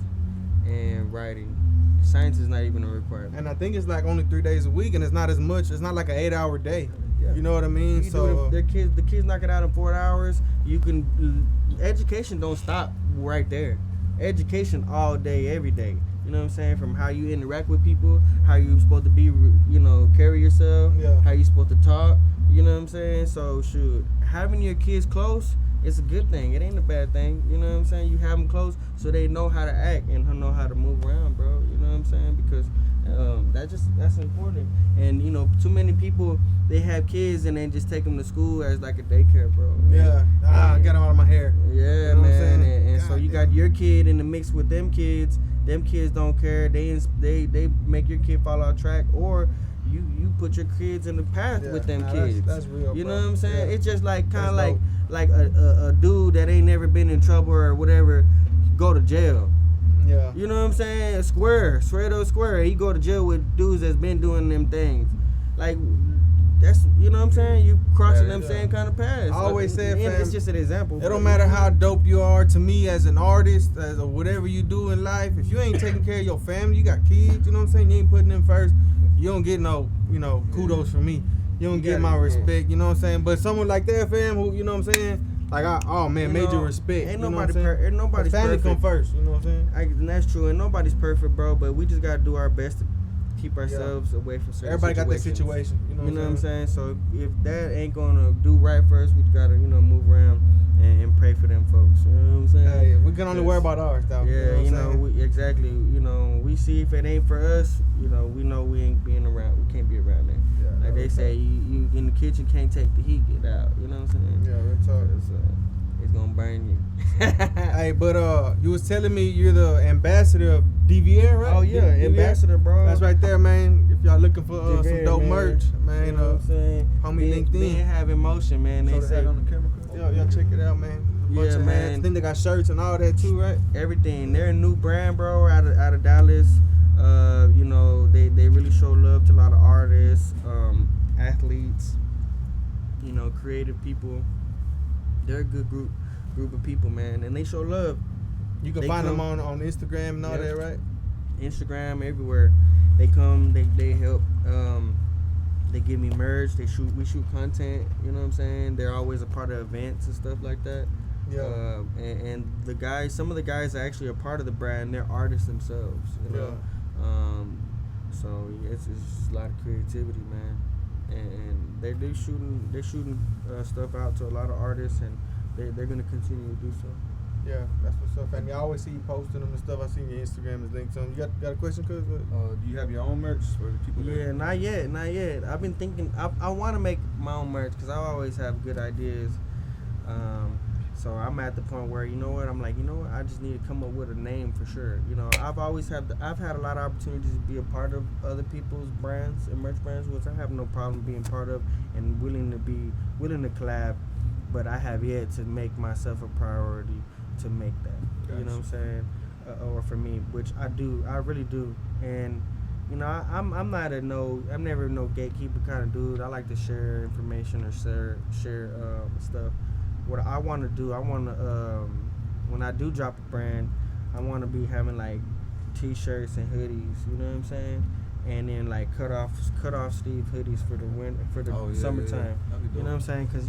B: and writing. Science is not even a requirement.
A: And I think it's like only 3 days a week, and it's not as much. It's not like an 8-hour day.
B: Yeah.
A: You know what I mean?
B: The kids knock it out in 4 hours. Education don't stop right there. Education all day, every day. You know what I'm saying? From how you interact with people, how you supposed to be, carry yourself, how you supposed to talk. You know what I'm saying? So, having your kids close, it's a good thing. It ain't a bad thing. You know what I'm saying? You have them close so they know how to act and know how to move around, bro. You know what I'm saying? Because that's important. And too many people, they have kids and then just take them to school as like a daycare, bro.
A: Yeah, get them out of my hair.
B: Yeah, you know, man. And so you got your kid in the mix with them kids. Them kids don't care. They make your kid fall off track, or you put your kids in the path with them kids.
A: That's real.
B: You know what I'm saying? It's just like kind of like a dude that ain't never been in trouble or whatever go to jail.
A: Yeah.
B: You know what I'm saying? Straight up square. He go to jail with dudes that's been doing them things. Like, that's, you know what I'm saying, you crossing them
A: Yeah.
B: same kind of paths.
A: I always say,
B: And
A: fam,
B: it's just an example.
A: It don't matter how dope you are to me as an artist, as or whatever you do in life. If you ain't taking care of your family, you got kids, you know what I'm saying? You ain't putting them first. You don't get no, kudos from me. You don't
B: You
A: get
B: gotta-
A: my
B: yeah.
A: respect, you know what I'm saying? But someone like that, fam, who, you know what I'm saying? Like, major respect.
B: Ain't
A: you know
B: nobody,
A: what I'm saying?
B: ain't nobody's
A: Family
B: perfect.
A: come first, you know what I'm saying?
B: And that's true, and nobody's perfect, bro. But we just gotta do our best to keep ourselves away from certain
A: Everybody got their
B: situations.
A: situation,
B: You know what I'm saying? So if that ain't gonna do right for us, we gotta, move around and pray for them folks. You know what I'm saying?
A: Hey, we can only
C: Yes.
A: worry about ours, though.
B: Yeah,
A: you know what I'm saying?
B: exactly. We see if it ain't for us, we know we ain't being around. We can't be around it.
A: Yeah,
B: Like they say, you in the kitchen can't take the heat, get out. You know what I'm saying?
A: Yeah, real talk.
B: It's gonna burn you.
A: Hey, but you was telling me you're the ambassador of DVN, right?
B: Oh yeah,
A: DVN?
B: ambassador, bro.
A: That's right there, man. If y'all looking for some
B: DVN,
A: dope
B: man.
A: merch, man,
B: You know what I'm saying?
A: homie
B: Men
A: LinkedIn.
B: have emotion, man. They
C: Show the
B: say
C: hat on the camera.
A: Y'all check it out, man. A bunch
B: Yeah,
A: of
B: man.
A: hats. Then they got shirts and all that too, right?
B: everything. They're a new brand, bro, out of Dallas. They really show love to a lot of artists, athletes, creative people. They're a good group of people, man, and they show love.
A: You can
B: They
A: find them
B: come-
A: on Instagram and all
B: Yep.
A: that, right?
B: Instagram, everywhere. They come, they help. They give me merch. We shoot content. You know what I'm saying? They're always a part of events and stuff like that. And the guys, some of the guys are actually a part of the brand. They're artists themselves. You know. So it's just a lot of creativity, man. And they're shooting stuff out to a lot of artists, and they're gonna continue to do so.
A: Yeah, that's what's up, family. I always see you posting them and stuff. I see your Instagram is linked to them. You got a question, cuz?
C: Do you have your own merch for the people?
B: Yeah, not yet. I've been thinking. I want to make my own merch because I always have good ideas. So I'm at the point where I'm like, I just need to come up with a name for sure. I've had a lot of opportunities to be a part of other people's brands and merch brands, which I have no problem being part of and willing to collab. But I have yet to make myself a priority to make that.
A: Gotcha.
B: You know what I'm saying? Or for me, which I do. I really do. And I'm not I'm never no gatekeeper kind of dude. I like to share information or share stuff. What I want to do, when I do drop a brand, I want to be having like t-shirts and hoodies. You know what I'm saying? And then like cut off sleeve hoodies for the summertime. You know what I'm saying? Because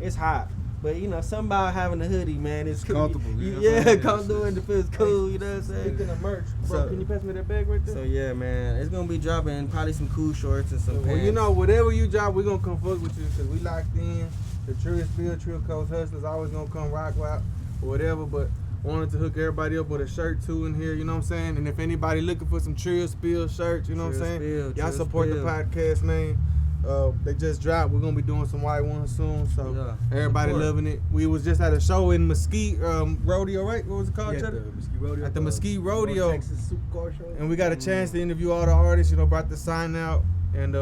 B: it's hot. But something about having a hoodie, man, it's cool.
C: comfortable, you know what I'm
B: Yeah,
C: saying?
B: comfortable and it feels cool. You know what I'm saying?
A: Speaking of merch, bro,
B: So-
A: can you pass me that bag right there?
B: So yeah, man, it's gonna be dropping probably some cool shorts and some
A: Well,
B: pants.
A: whatever you drop, we're gonna come fuck with you because we locked in. The Trill Coast Hustlers always gonna come rock or whatever, but wanted to hook everybody up with a shirt too in here, you know what I'm saying? And if anybody looking for some Trill Spill shirts, you know what I'm saying? Y'all
B: Trill
A: support
B: Spill.
A: the podcast, man. They just dropped. We're gonna be doing some white ones soon, so
B: Yeah,
A: everybody
B: support.
A: loving it. We was just at a show in Mesquite Rodeo, right? What was it called, Cheddar?
C: Mesquite Rodeo.
A: At the Mesquite Rodeo.
C: Texas Supercar Show.
A: And we got a chance to interview all the artists, brought the sign out, and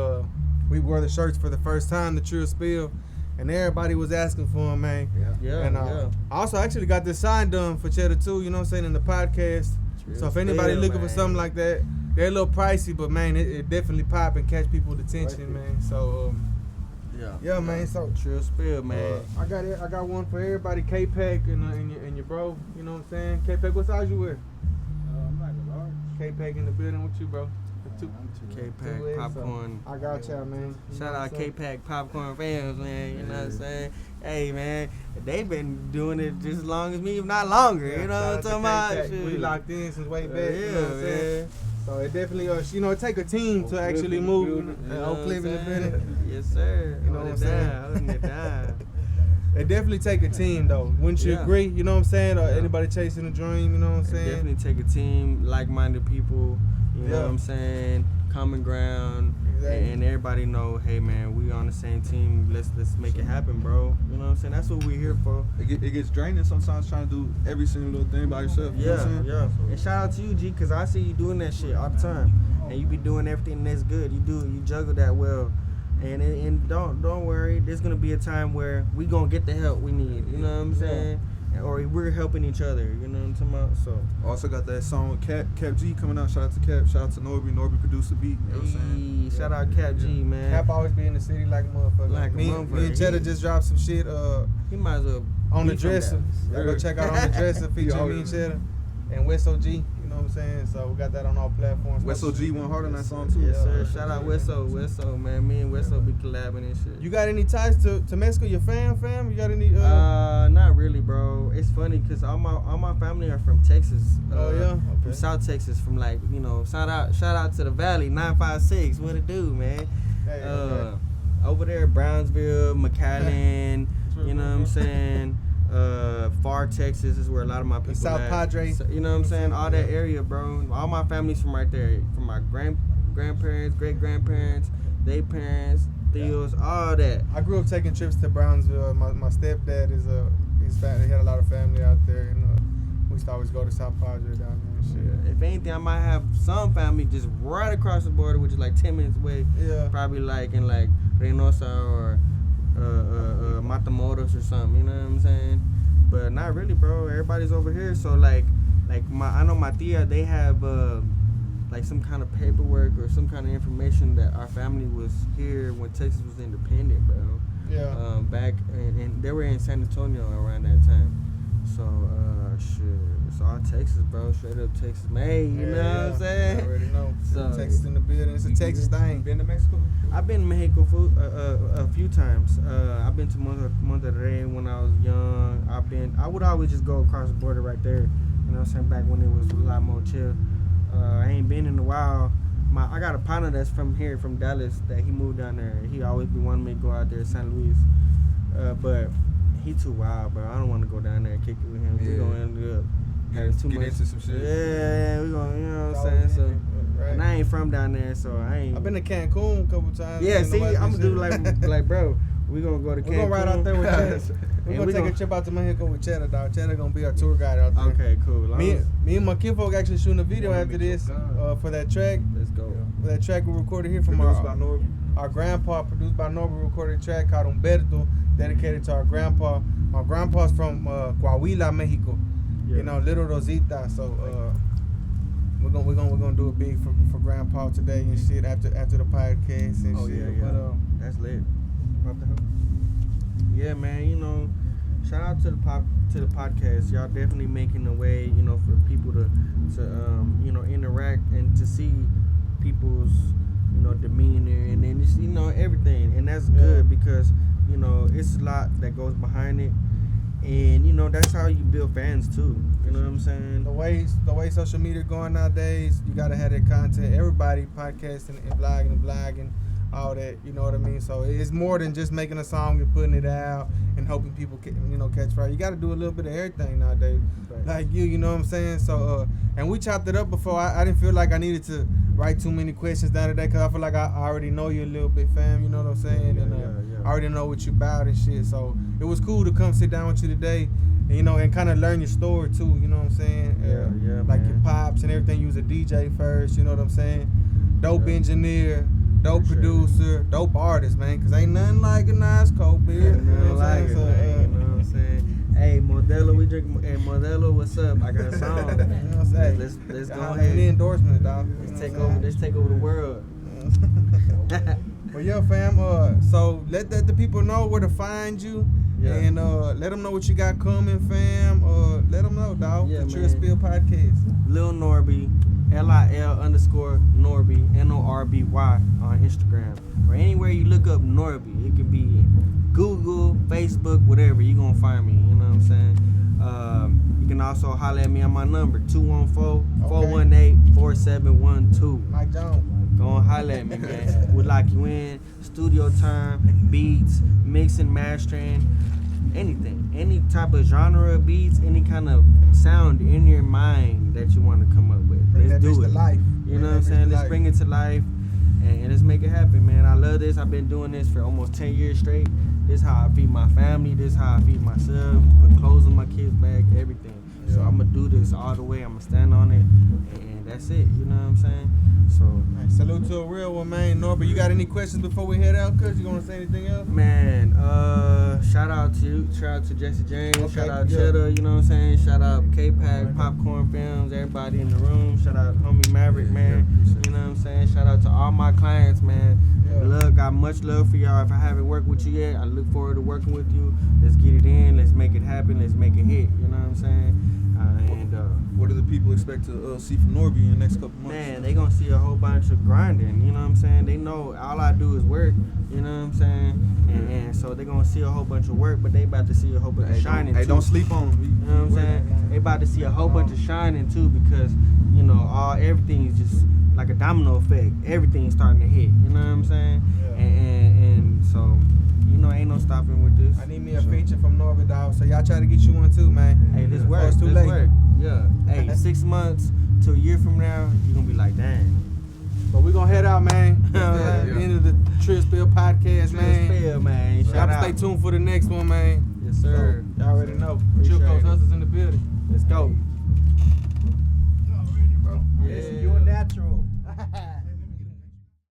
A: we wore the shirts for the first time, the Trill Spill, and everybody was asking for them, man.
B: Yeah,
A: And
B: yeah.
A: I also actually got this sign done for Cheddar too, you know what I'm saying, in the podcast.
B: Trill
A: So if anybody
B: Spill,
A: looking for
B: man.
A: something like that, they're a little pricey, but man, it definitely pop and catch people's attention, man. So yeah, man. So
B: Trill Spill, man.
A: I got one for everybody. K-Pack and your bro, you know what I'm saying? K-Pack, what size you wear?
C: I'm like a large.
A: K-Pack in the building with you, bro. Two-
B: K-Pack
A: two X,
B: popcorn.
A: so I got y'all, man. You know
B: Shout
A: what
B: out
A: I'm saying?
B: K-Pack popcorn fans, man. You know what I'm saying? Hey, man, they've been doing it just as long as me, if not longer.
A: Yeah,
B: you know what I'm
A: shout
B: talking
A: out to
B: about?
A: K-Pack. We
B: Shoot.
A: locked in since way back.
B: Yeah,
A: you know what I'm saying?
B: man.
A: So it definitely, it take a team to actually move.
B: You know
A: Oak
B: what
A: Cliff in the
B: I'm saying?
A: building.
B: Yes, sir.
A: You know what I'm saying?
B: Holding it down.
A: It definitely take a team, though. Wouldn't you
B: Yeah.
A: agree? You know what I'm saying? Or
B: Yeah.
A: anybody chasing a dream, you know what I'm
B: It
A: saying?
B: definitely take a team, like-minded people. You know
A: Yeah.
B: what I'm saying? Common ground.
A: Exactly.
B: And everybody know, hey man, we on the same team. Let's make it happen, bro. You know what I'm saying? That's what we're here for.
C: It gets draining sometimes trying to do every single little thing by yourself. You know what I'm saying?
B: Yeah. And shout out to you, G, because I see you doing that shit all the time, and you be doing everything that's good. You juggle that well, and don't worry. There's gonna be a time where we gonna get the help we need. You know what I'm saying? or we're helping each other. You know what I'm talking about? So
C: Also got that song with Cap G coming out. Shout out to Cap. Shout out to Norby produced the beat. You know what I'm saying?
B: shout out Cap G, man.
A: Cap always be in the city like a motherfucker.
B: Like a
A: me
B: motherfucker.
A: and Cheddar just dropped some shit
B: He might as well
A: on the
B: be from
A: dresser.
B: Dallas.
A: Y'all go check out On the Dresser featuring
C: Yeah,
A: me and Cheddar and West OG. You know what I'm saying? So we got that on all platforms.
C: West OG went hard on that song too.
B: Yes, sir.
A: Yeah.
B: Shout out Wesso, man. Me and Wesso be collabing and shit.
A: You got any ties to Mexico? Your fam? You got any?
B: Not really, bro. It's funny because all my family are from Texas.
A: Oh yeah, okay.
B: From South Texas, from like, you know, shout out to the Valley 956. What it do, man?
A: Hey, okay.
B: Over there, Brownsville, McAllen. You know what I'm saying? Far Texas is where a lot of my people
A: South
B: at.
A: Padre.
B: So, you know what I'm saying? All that area, bro. All my family's from right there. From my grandparents, great grandparents, they parents, Theos, all that.
A: I grew up taking trips to Brownsville. My stepdad is he had a lot of family out there, and we used to always go to South Padre down there and shit.
B: If anything, I might have some family just right across the border, which is like 10 minutes away.
A: Yeah.
B: Probably like in like Reynosa or Matamoros or something. You know what I'm saying? But not really, bro. Everybody's over here, so like I know my tia, they have like some kind of paperwork or some kind of information that our family was here when Texas was independent, bro.
A: Yeah.
B: Back and they were in San Antonio around that time. So shit, it's all Texas, bro. Straight up Texas, man. You know what I'm saying?
A: I already know.
B: So-
A: Texas in the building. It's a Texas thing.
C: Been to Mexico?
B: I've been to Mexico a few times. I've been to Monterrey when I was young. I would always just go across the border right there. You know what I'm saying? Back when it was a lot more chill. I ain't been in a while. I got a partner that's from here, from Dallas, that he moved down there. He always be wanting me to go out there to St. Louis. But he too wild, bro. I don't want to go down there and kick it with him. We
C: Yeah.
B: gonna end up having too
C: Get
B: much.
C: into some shit.
B: Yeah, we gonna, you know what I'm saying? So,
A: Right.
B: and I ain't from down there, so I ain't.
A: I've been to Cancun a couple times.
B: Yeah,
A: Ain't
B: see,
A: nobody
B: I'm
A: been
B: gonna do
A: shit.
B: like, bro, we gonna go to Cancun.
A: We're gonna ride out there with Cheddar. We're
B: And
A: gonna
B: we
A: take
B: gonna-
A: a trip out to Mexico with Cheddar, dog. Cheddar gonna be our tour guide out there.
B: Okay, cool. Long
A: Me
B: as-
A: and my kinfolk actually shooting a video
C: Wanna
A: after
C: meet your
A: this
C: God.
A: for that track.
B: Let's go.
A: For that track we recorded here from
C: Produced by Norby.
A: our grandpa, produced by Norbert, recorded a track called Humberto, dedicated to our grandpa. My grandpa's from Coahuila, Mexico.
B: Yeah.
A: You know, Little Rosita. So we're gonna do it big for grandpa today and shit after the podcast and
B: Oh
A: shit.
B: yeah, yeah.
A: But
B: That's lit. What the hell? Yeah, man. You know, shout out to the podcast. Y'all definitely making a way. You know, for people to you know, interact and to see people's, you know, demeanor and then just, you know, everything. And that's
A: Yeah.
B: good because, you know, it's a lot that goes behind it. And, you know, that's how you build fans too. You know what I'm saying?
A: the way social media going nowadays, you gotta have that content. Everybody podcasting and blogging, all that. You know what I mean? So it's more than just making a song and putting it out and hoping people catch fire. You gotta do a little bit of everything nowadays.
B: Right.
A: Like you know what I'm saying? So and we chopped it up before. I didn't feel like I needed to write too many questions down today because I feel like I already know you a little bit, fam. You know what I'm saying?
B: Yeah,
A: and
B: yeah.
A: I already know what you about and shit. So it was cool to come sit down with you today. And, you know, and kind of learn your story too. You know what I'm saying?
B: Yeah,
A: Like
B: man.
A: your pops and everything. You was a DJ first. You know what I'm saying? Dope
B: Yeah.
A: engineer, dope
B: For sure.
A: producer, dope artist, man. Cause ain't nothing like a nice cold beer.
B: You know, like it,
A: So,
B: man. You know what I'm saying? Hey, Modelo, we drink. Hey, Modelo, what's up? I got a song.
A: you know what I'm saying?
B: Let's go
A: Any
B: ahead.
A: endorsement, dog.
B: Let's take over the world.
A: Well, yeah, fam. So let the people know where to find you,
B: Yeah.
A: and let them know what you got coming, fam. Let them know, dog.
B: Yeah,
A: the Trill
B: man.
A: Spill podcast.
B: Lil Norby, LIL_Norby, NORBY on Instagram. Or anywhere you look up Norby. It could be Google, Facebook, whatever. You gonna find me. You know what I'm saying? You can also holler at me on my number, 214-418-4712.
A: Mike Jones.
B: Go and holler at me, man. We'll lock you in. Studio time, beats, mixing, mastering, anything. Any type of genre of beats, any kind of sound in your mind that you want to come up with.
A: Bring
B: Let's
A: that bitch
B: do
A: to
B: it.
A: life.
B: You know what I'm saying? Let's bring it to life and let's make it happen, man. I love this. I've been doing this for almost 10 years straight. This is how I feed my family. This is how I feed myself. Put clothes on my kids' back, everything. So
A: Yeah.
B: I'm going to do this all the way. I'm going to stand on it. And that's it. You know what I'm saying? So
A: Right, salute to a real one, man. Norbert, you got any questions before we head out? Cuz you gonna say anything else?
B: Man, shout out to you. Shout out to Jesse James.
A: Okay,
B: Shout out
A: yeah.
B: Cheddar, you know what I'm saying? Shout out K-Pack, Popcorn Films, everybody in the room. Shout out homie Maverick, man. You know what I'm saying? Shout out to all my clients, man.
A: Yeah.
B: Got much love for y'all. If I haven't worked with you yet, I look forward to working with you. Let's get it in. Let's make it happen. Let's make it hit. You know what I'm saying?
C: What do the people expect to see from Norby in the next couple months?
B: Man, they gonna see a whole bunch of grinding, you know what I'm saying? They know all I do is work, you know what I'm saying? And so they gonna see a whole bunch of work, but they about to see a whole bunch of shining
C: Hey,
B: too.
C: don't sleep on them.
B: You know what I'm saying? They about to see a whole bunch of shining too because, you know, everything is just like a domino effect. Everything's starting to hit, you know what I'm saying?
A: Yeah.
B: And so, you know, ain't no stopping with this.
A: I need me a feature from Norbert, dog. So y'all try to get you one too, man.
B: Hey, this
A: Before
B: work.
A: it's too
B: This
A: late.
B: work. Yeah. Hey, 6 months to a year from now, you're gonna be like, dang.
A: But we gonna head out, man.
B: Yeah.
A: At the end of the Trill Spill podcast, man.
B: Spill, man.
A: Y'all
B: Shout
A: stay
B: out.
A: tuned for the next one, man.
B: Yes, sir.
A: Y'all already know.
B: Appreciate
A: Chill Coast
B: it.
A: Hustlers in the building.
B: Let's go.
A: You already, bro.
B: Yeah.
A: Listen, you're a natural.